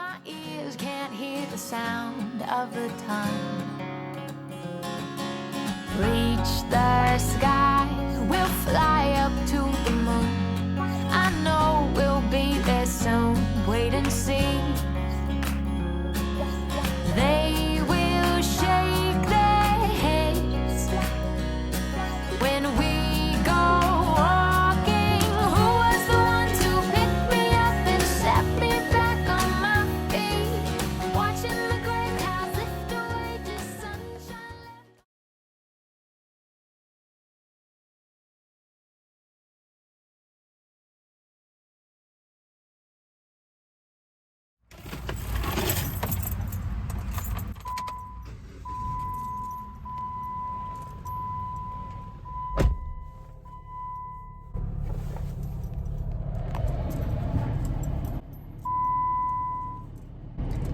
my ears can't hear the sound of the time. Reach the skies, we'll fly up to the moon. I know we'll be there soon, wait and see. They will shake their heads when we go walking. Who was the one to pick me up and set me back on my feet? Watching the gray clouds lift away to sunshine.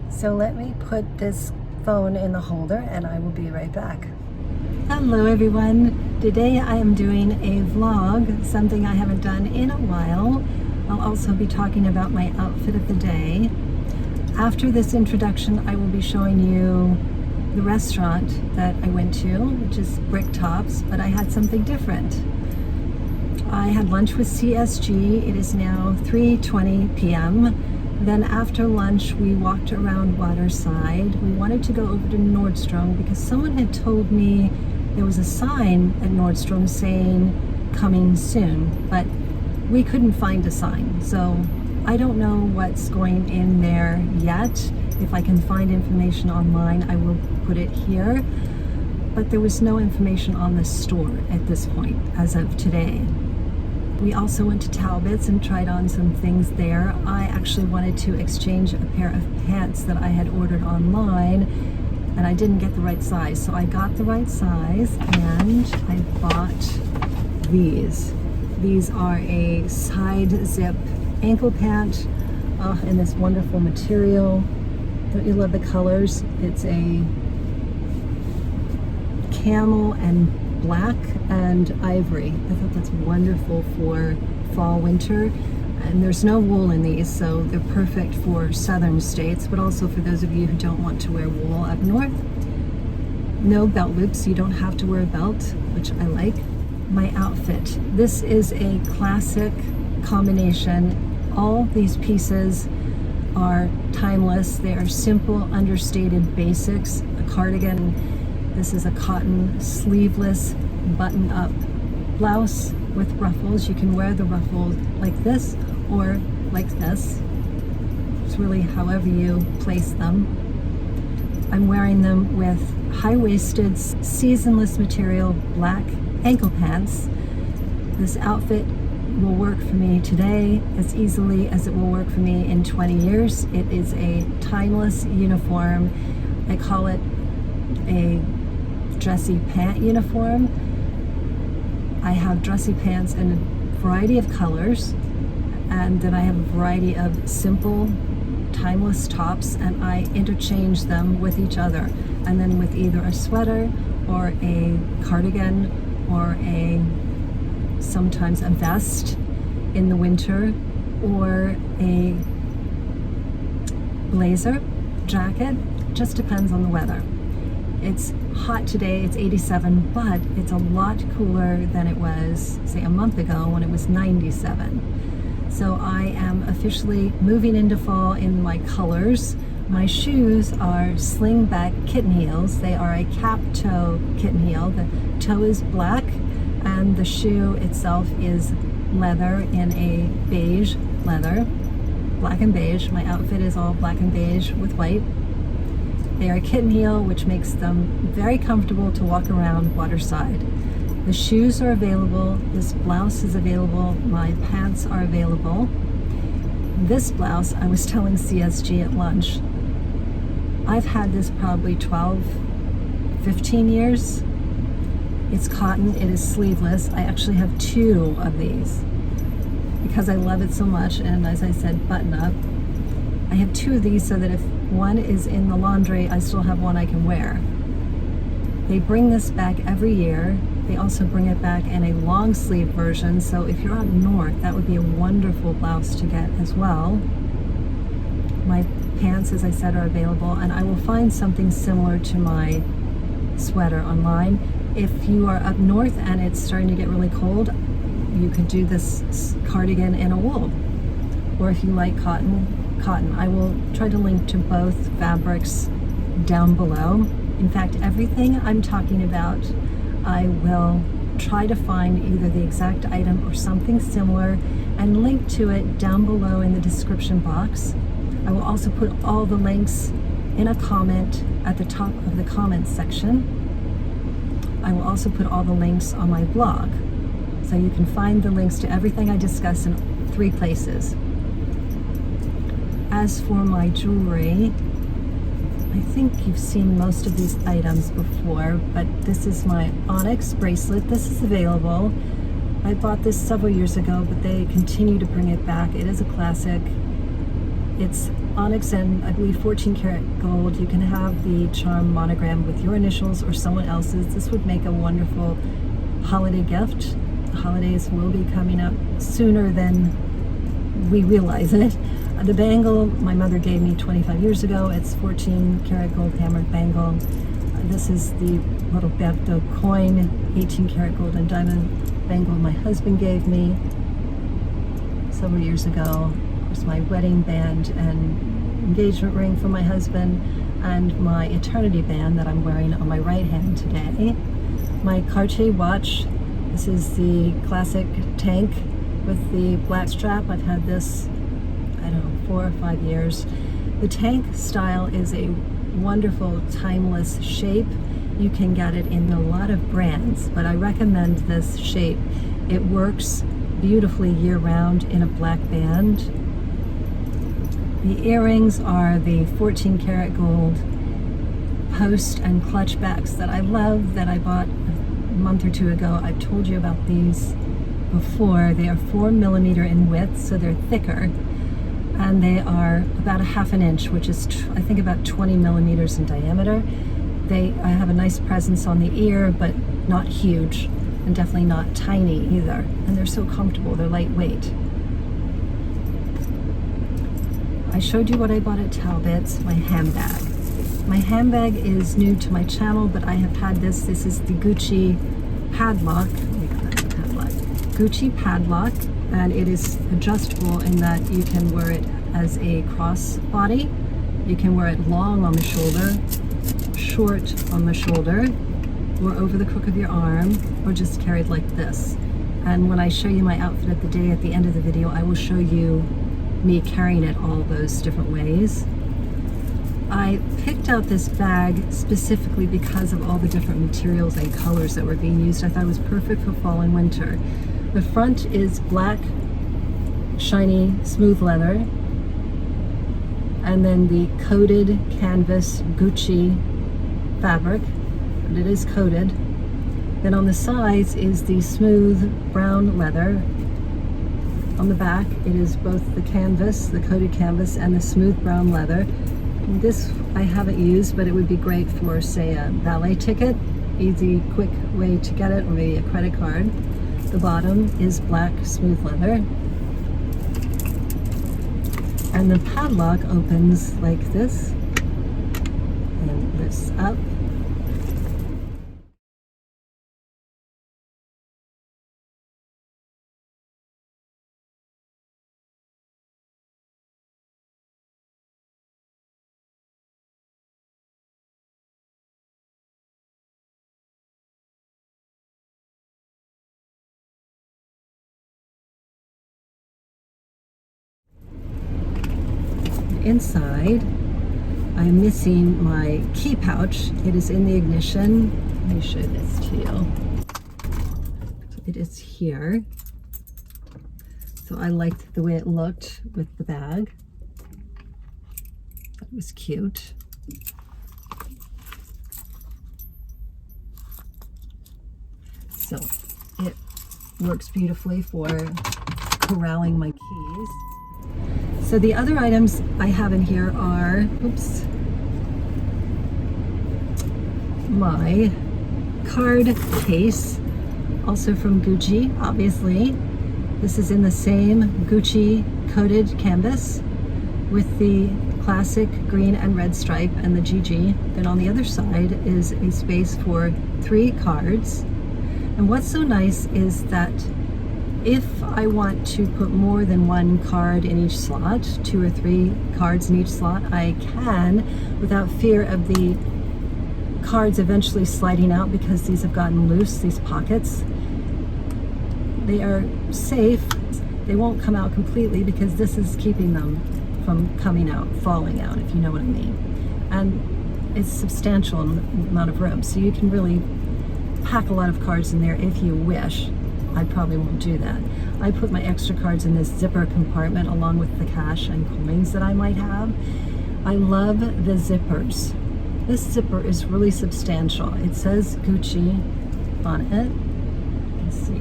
So let me put this phone in the holder and I will be right back. Hello everyone. Today I am doing a vlog, something I haven't done in a while. I'll also be talking about my outfit of the day. After this introduction, I will be showing you the restaurant that I went to, which is Brick Tops, but I had something different. I had lunch with CSG. It is now 3:20 p.m. Then after lunch, we walked around Waterside. We wanted to go over to Nordstrom because someone had told me there was a sign at Nordstrom saying coming soon, but we couldn't find a sign. So I don't know what's going in there yet. If I can find information online, I will put it here. But there was no information on the store at this point as of today. We also went to Talbots and tried on some things there. I actually wanted to exchange a pair of pants that I had ordered online and I didn't get the right size. So I got the right size and I bought these. These are a side zip ankle pant in this wonderful material. Don't you love the colors? It's a camel and black and ivory. I thought that's wonderful for fall, winter. And there's no wool in these, so they're perfect for southern states, but also for those of you who don't want to wear wool up north. No belt loops, you don't have to wear a belt, which I like. My outfit. This is a classic combination. All these pieces are timeless. They are simple, understated basics. A cardigan. This is a cotton sleeveless button-up blouse with ruffles. You can wear the ruffles like this or like this. It's really however you place them. I'm wearing them with high-waisted, seasonless material, black ankle pants. This outfit will work for me today as easily as it will work for me in 20 years. It is a timeless uniform. I call it a dressy pant uniform. I have dressy pants in a variety of colors, and then I have a variety of simple, timeless tops, and I interchange them with each other, and then with either a sweater or a cardigan or sometimes a vest in the winter, or a blazer, jacket. Just depends on the weather. It's hot today, it's 87, but it's a lot cooler than it was, say, a month ago when it was 97. So I am officially moving into fall in my colors. My shoes are slingback kitten heels. They are a cap toe kitten heel. The toe is black and the shoe itself is leather in a beige leather, black and beige. My outfit is all black and beige with white. They are a kitten heel, which makes them very comfortable to walk around Waterside. The shoes are available, this blouse is available, my pants are available. This blouse, I was telling CSG at lunch, I've had this probably 12, 15 years. It's cotton, it is sleeveless. I actually have two of these because I love it so much, and as I said, button up. I have two of these so that if one is in the laundry, I still have one I can wear. They bring this back every year. They also bring it back in a long sleeve version, so if you're up north, that would be a wonderful blouse to get as well. My pants, as I said, are available, and I will find something similar to my sweater online. If you are up north and it's starting to get really cold, you could do this cardigan in a wool. Or if you like cotton. I will try to link to both fabrics down below. In fact, everything I'm talking about, I will try to find either the exact item or something similar and link to it down below in the description box. I will also put all the links in a comment at the top of the comments section. I will also put all the links on my blog. So you can find the links to everything I discuss in 3 places. As for my jewelry, I think you've seen most of these items before, but this is my onyx bracelet. This is available. I bought this several years ago, but they continue to bring it back. It is a classic. It's onyx and I believe 14 karat gold. You can have the charm monogram with your initials or someone else's. This would make a wonderful holiday gift. The holidays will be coming up sooner than we realize it. The bangle my mother gave me 25 years ago. It's 14 karat gold hammered bangle. This is the Roberto coin, 18 karat gold and diamond bangle my husband gave me several years ago. There's my wedding band and engagement ring for my husband, and my eternity band that I'm wearing on my right hand today. My Cartier watch. This is the classic tank with the black strap. I've had this, I don't know, 4 or 5 years. The tank style is a wonderful, timeless shape. You can get it in a lot of brands, but I recommend this shape. It works beautifully year-round in a black band. The earrings are the 14 karat gold post and clutch backs that I love, that I bought a month or 2 ago. I've told you about these before. They are 4 millimeter in width, so they're thicker, and they are about a ½ inch, which is I think about 20 millimeters in diameter. I have a nice presence on the ear, but not huge, and definitely not tiny either. And they're so comfortable, they're lightweight. I showed you what I bought at Talbots, my handbag. My handbag is new to my channel, but I have had this. This is the Gucci Padlock. Gucci Padlock, and it is adjustable in that you can wear it as a crossbody. You can wear it long on the shoulder, short on the shoulder, or over the crook of your arm, or just carried like this. And when I show you my outfit at the end of the video, I will show you me carrying it all those different ways. I picked out this bag specifically because of all the different materials and colors that were being used. I thought it was perfect for fall and winter. The front is black, shiny, smooth leather, and then the coated canvas Gucci fabric, but it is coated. Then on the sides is the smooth brown leather. On the back, it is both the canvas, the coated canvas, and the smooth brown leather. This I haven't used, but it would be great for, say, a valet ticket. Easy, quick way to get it, or maybe a credit card. The bottom is black, smooth leather. And the padlock opens like this and lifts up. Inside, I'm missing my key pouch. It is in the ignition. Let me show this to you. It is here. So I liked the way it looked with the bag. That was cute. So it works beautifully for corralling my keys. So the other items I have in here are, my card case, also from Gucci, obviously. This is in the same Gucci coated canvas with the classic green and red stripe and the GG. Then on the other side is a space for 3 cards. And what's so nice is that if I want to put more than 1 card in each slot, 2 or 3 cards in each slot, I can without fear of the cards eventually sliding out because these have gotten loose, these pockets. They are safe. They won't come out completely because this is keeping them from coming out, falling out, if you know what I mean. And it's substantial amount of room, so you can really pack a lot of cards in there if you wish. I probably won't do that. I put my extra cards in this zipper compartment along with the cash and coins that I might have. I love the zippers. This zipper is really substantial. It says Gucci on it. Let's see.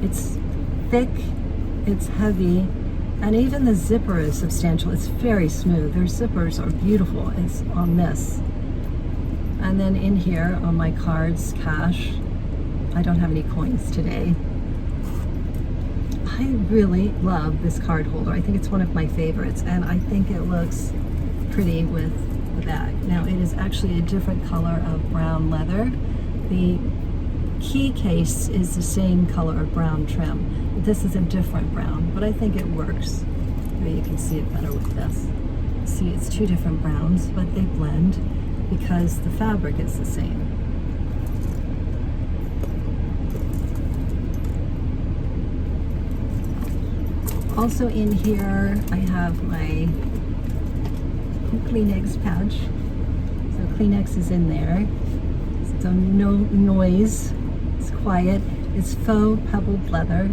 It's thick, it's heavy, and even the zipper is substantial. It's very smooth. Their zippers are beautiful. It's on this. And then in here on my cards, cash, I don't have any coins today. I really love this card holder. I think it's one of my favorites, and I think it looks pretty with the bag. Now it is actually a different color of brown leather. The key case is the same color of brown trim. This is a different brown, but I think it works. Maybe you can see it better with this. See, it's 2 different browns, but they blend because the fabric is the same. Also in here, I have my Kleenex pouch. So Kleenex is in there. So no noise. It's quiet. It's faux pebbled leather.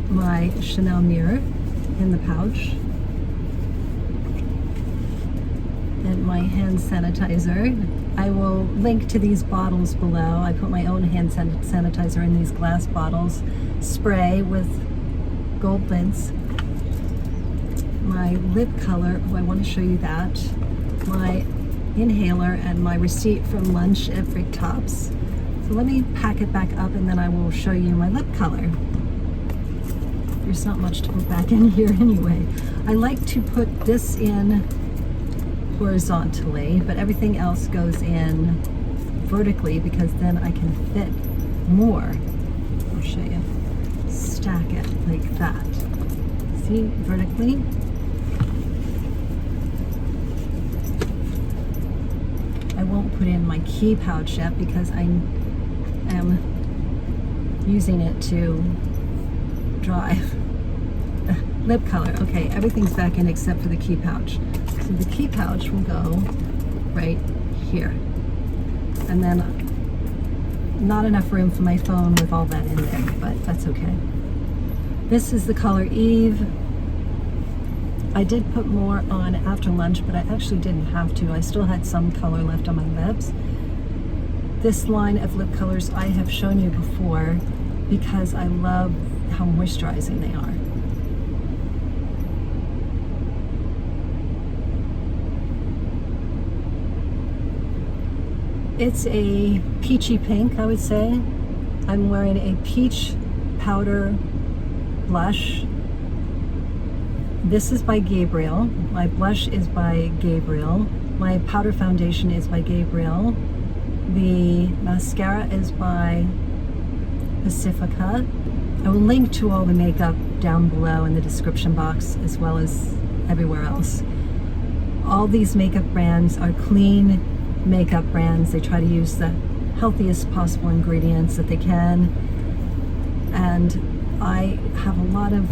My Chanel mirror in the pouch. And my hand sanitizer. I will link to these bottles below. I put my own hand sanitizer in these glass bottles. Spray with gold lids. My lip color, I want to show you that. My inhaler and my receipt from lunch at Brick Tops. So let me pack it back up and then I will show you my lip color. There's not much to put back in here anyway. I like to put this in horizontally, but everything else goes in vertically because then I can fit more. I'll show you. Stack it like that. See, vertically. I won't put in my key pouch yet because I am using it to drive. Lip color. Okay, everything's back in except for the key pouch. So the key pouch will go right here. And then not enough room for my phone with all that in there, but that's okay. This is the color Eve. I did put more on after lunch, but I actually didn't have to. I still had some color left on my lips. This line of lip colors I have shown you before because I love how moisturizing they are. It's a peachy pink, I would say. I'm wearing a peach powder blush. This is by Gabriel. My blush is by Gabriel. My powder foundation is by Gabriel. The mascara is by Pacifica. I will link to all the makeup down below in the description box as well as everywhere else. All these makeup brands are clean makeup brands. They try to use the healthiest possible ingredients that they can, and I have a lot of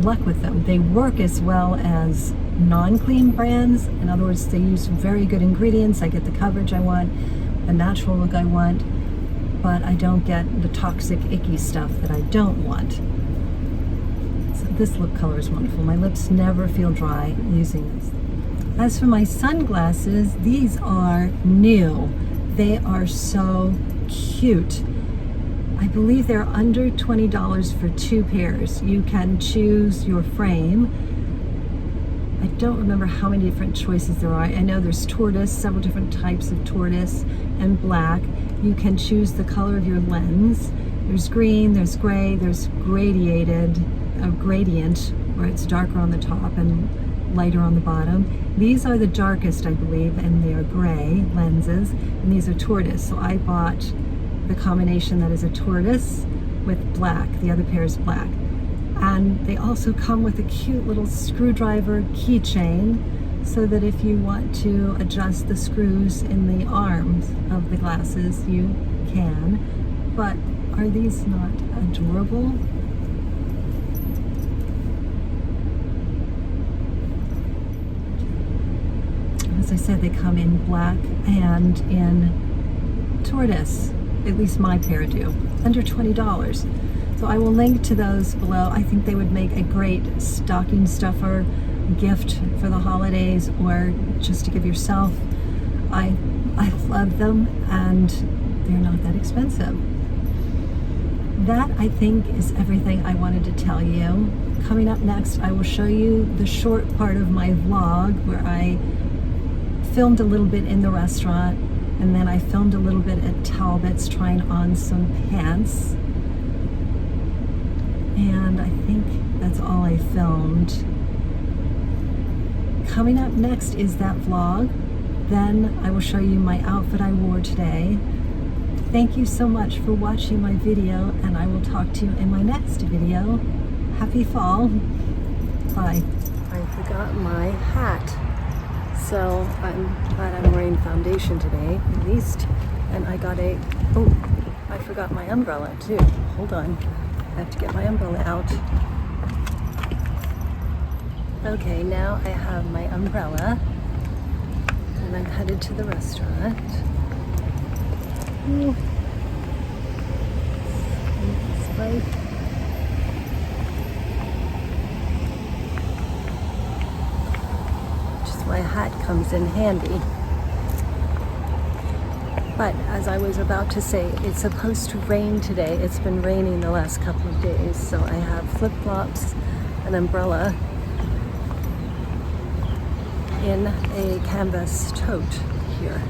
luck with them. They work as well as non-clean brands. In other words, they use very good ingredients. I get the coverage I want, the natural look I want, but I don't get the toxic, icky stuff that I don't want. So this lip color is wonderful. My lips never feel dry using this. As for my sunglasses, these are new. They are so cute. I believe they're under $20 for 2 pairs. You can choose your frame. I don't remember how many different choices there are. I know there's tortoise, several different types of tortoise, and black. You can choose the color of your lens. There's green, there's gray, there's gradient where it's darker on the top and lighter on the bottom. These are the darkest, I believe, and they are gray lenses, and these are tortoise. So I bought the combination that is a tortoise with black. The other pair is black. And they also come with a cute little screwdriver keychain, so that if you want to adjust the screws in the arms of the glasses, you can. But are these not adorable? As I said, they come in black and in tortoise. At least my pair do. Under $20. So I will link to those below. I think they would make a great stocking stuffer gift for the holidays, or just to give yourself. I love them, and they're not that expensive. That, I think, is everything I wanted to tell you. Coming up next, I will show you the short part of my vlog where I filmed a little bit in the restaurant, and then I filmed a little bit at Talbots trying on some pants. And I think that's all I filmed. Coming up next is that vlog. Then I will show you my outfit I wore today. Thank you so much for watching my video, and I will talk to you in my next video. Happy fall. Bye. I forgot my hat. So I'm glad I'm wearing foundation today, at least. And I got I forgot my umbrella too. Hold on. I have to get my umbrella out. Okay, now I have my umbrella, and I'm headed to the restaurant. Ooh. This way. Just my hat comes in handy. But as I was about to say, it's supposed to rain today. It's been raining the last couple of days, so I have flip-flops, an umbrella, in a canvas tote here.